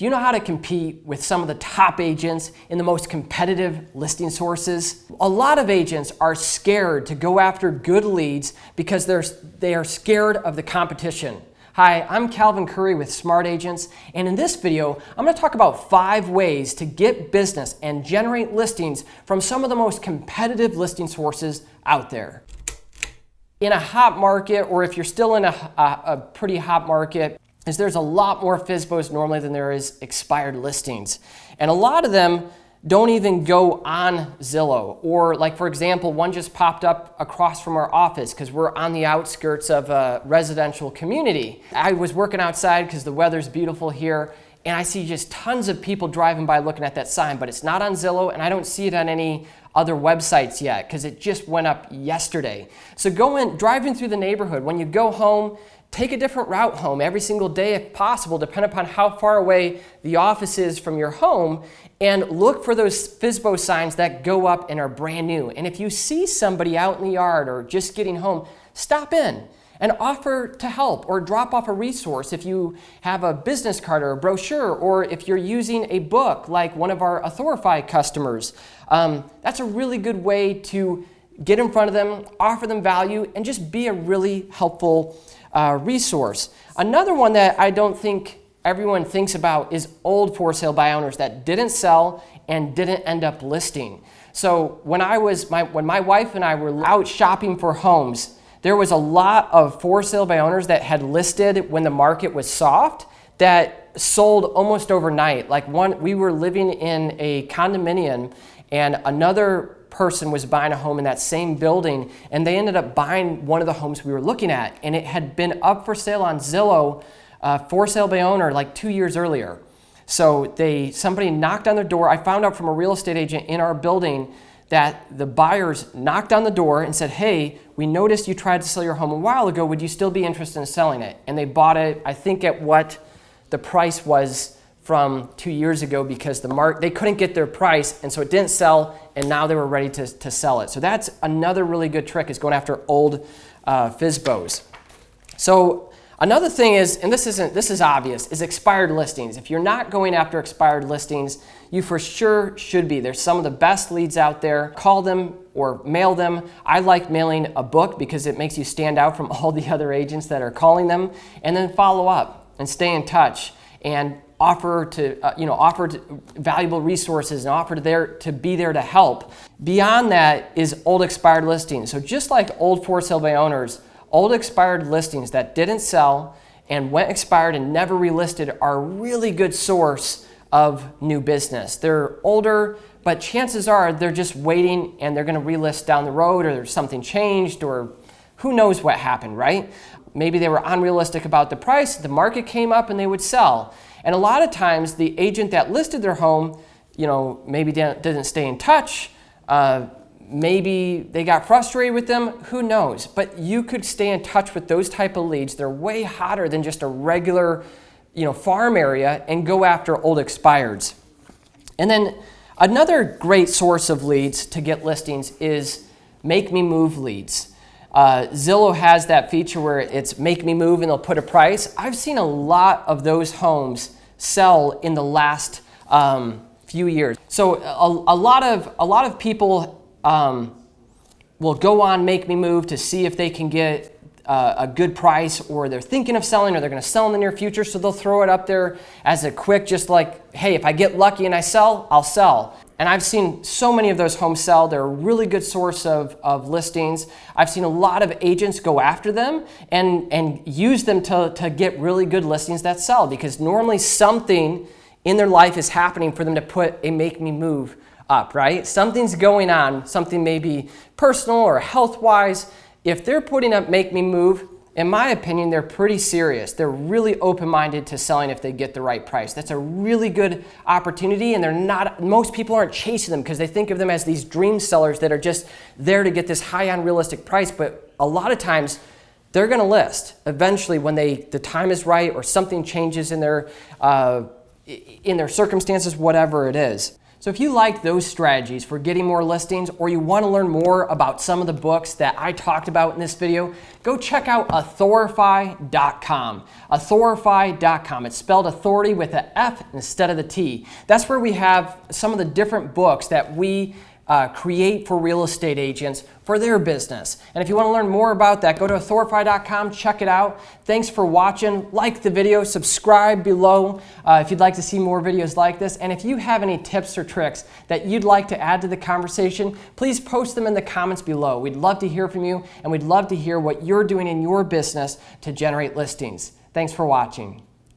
Do you know how to compete with some of the top agents in the most competitive listing sources? A lot of agents are scared to go after good leads because they are scared of the competition. Hi, I'm Calvin Curry with Smart Agents, and in this video, I'm going to talk about 5 ways to get business and generate listings from some of the most competitive listing sources out there. In a hot market, or if you're still in a pretty hot market, there's a lot more FSBOs normally than there is expired listings. And a lot of them don't even go on Zillow. Or like, for example, one just popped up across from our office because we're on the outskirts of a residential community. I was working outside because the weather's beautiful here, and I see just tons of people driving by looking at that sign, but it's not on Zillow, and I don't see it on any other websites yet because it just went up yesterday. So driving through the neighborhood, when you go home, take a different route home every single day if possible, depending upon how far away the office is from your home, and look for those FSBO signs that go up and are brand new. And if you see somebody out in the yard or just getting home, stop in and offer to help or drop off a resource if you have a business card or a brochure, or if you're using a book like one of our Authorify customers. That's a really good way to get in front of them, offer them value, and just be a really helpful resource. Another one that I don't think everyone thinks about is old for sale by owners that didn't sell and didn't end up listing. So when my wife and I were out shopping for homes, there was a lot of for sale by owners that had listed when the market was soft that sold almost overnight. Like we were living in a condominium and another person was buying a home in that same building, and they ended up buying one of the homes we were looking at, and it had been up for sale on Zillow for sale by owner like 2 years earlier. So somebody knocked on their door. I found out from a real estate agent in our building that the buyers knocked on the door and said, "Hey, we noticed you tried to sell your home a while ago. Would you still be interested in selling it?" And they bought it, I think, at what the price was from 2 years ago, because they couldn't get their price, and so it didn't sell, and now they were ready to sell it. So that's another really good trick, is going after old FSBOs. So another thing is, and this is obvious, is expired listings. If you're not going after expired listings, you for sure should be. There's some of the best leads out there. Call them or mail them. I like mailing a book because it makes you stand out from all the other agents that are calling them, and then follow up and stay in touch and offer valuable resources and offer to be there to help. Beyond that is old expired listings. So just like old for sale by owners, old expired listings that didn't sell and went expired and never relisted are a really good source of new business. They're older, but chances are they're just waiting and they're going to relist down the road, or something changed, or who knows what happened, right? Maybe they were unrealistic about the price, the market came up and they would sell. And a lot of times the agent that listed their home, maybe didn't stay in touch, maybe they got frustrated with them, who knows? But you could stay in touch with those type of leads. They're way hotter than just a regular, farm area, and go after old expireds. And then another great source of leads to get listings is make me move leads. Zillow has that feature where it's make me move and they'll put a price. I've seen a lot of those homes sell in the last few years. So a lot of people will go on Make Me Move to see if they can get a good price, or they're thinking of selling, or they're going to sell in the near future. So they'll throw it up there as a quick, just like, hey, if I get lucky and I sell, I'll sell. And I've seen so many of those homes sell. They're a really good source of listings. I've seen a lot of agents go after them and use them to get really good listings that sell, because normally something in their life is happening for them to put a Make Me Move up, right? Something's going on, something maybe personal or health-wise. If they're putting up Make Me Move, in my opinion, they're pretty serious. They're really open-minded to selling if they get the right price. That's a really good opportunity, and most people aren't chasing them because they think of them as these dream sellers that are just there to get this high unrealistic price. But a lot of times they're going to list eventually when the time is right, or something changes in their circumstances, whatever it is. So if you like those strategies for getting more listings, or you want to learn more about some of the books that I talked about in this video, go check out authorify.com. Authorify.com. It's spelled authority with an F instead of the T. That's where we have some of the different books that we create for real estate agents for their business. And if you want to learn more about that, go to authorify.com, check it out. Thanks for watching. Like the video, subscribe below if you'd like to see more videos like this. And if you have any tips or tricks that you'd like to add to the conversation, please post them in the comments below. We'd love to hear from you, and we'd love to hear what you're doing in your business to generate listings. Thanks for watching.